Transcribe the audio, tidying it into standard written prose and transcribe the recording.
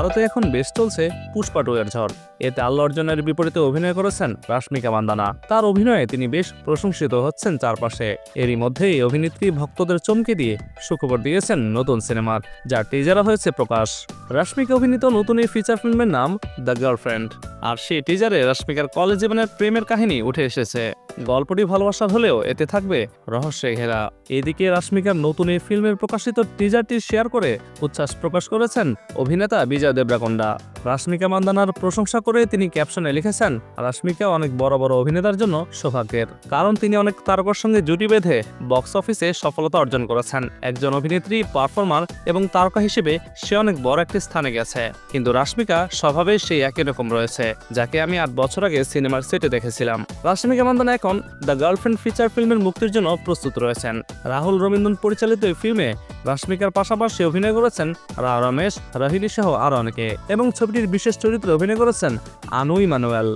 ভারতে এখন বেশ চলছে পুষ্পা 2 এর ঝড়। এতে আল্লু অর্জুনের বিপরীতে অভিনয় করেছেন রাশমিকা মান্দানা। তার অভিনয়ে তিনি বেশ প্রশংসিত হচ্ছেন চারপাশে। এরই মধ্যে এই অভিনেত্রী ভক্তদের চমকে দিয়ে সুখবর দিয়েছেন নতুন সিনেমার, যার টিজার হয়েছে প্রকাশ। রাশমিকা অভিনীত নতুন এই ফিচার ফিল্মের নাম দ্য গার্লফ্রেন্ড। আর সেই টিজারে রাশমিকার কলেজ জীবনের প্রেমের কাহিনী উঠে এসেছে। গল্পটি ভালোবাসার হলেও এতে থাকবে রহস্যে ঘেরা। এদিকে রাশমিকার নতুন এই ফিল্মের প্রকাশিত টিজারটি শেয়ার করে উচ্ছ্বাস প্রকাশ করেছেন অভিনেতা বিজয় দেবরাকোন্ডা। রাশমিকা মান্দানার প্রশংসা করে তিনি ক্যাপশনে লিখেছেন, রাশমিকা অনেক বড় বড় অভিনেতার জন্য সৌভাগ্যের, কারণ তিনি অনেক তারকার সঙ্গে জুটি বেঁধে বক্স অফিসে সফলতা অর্জন করেছেন। একজন অভিনেত্রী, পারফর্মার এবং তারকা হিসেবে সে অনেক বড় একটি স্থানে গেছে। কিন্তু রাশমিকা স্বভাবে সেই একই রকম রয়েছে, যাকে আমি 8 বছর আগে সিনেমার সেটে দেখেছিলাম। রাশমিকা মান্দানা এখন দ্য গার্লফ্রেন্ড ফিচার ফিল্মের মুক্তির জন্য প্রস্তুত রয়েছেন। রাহুল রবীন্দ্রন পরিচালিত এই ফিল্মে রাশমিকার পাশাপাশি অভিনয় করেছেন রাও রমেশ, রাহিনী সহ আরও অনেকে, এবং ছবিটির বিশেষ চরিত্রে অভিনয় করেছেন আনু ইমানুয়েল।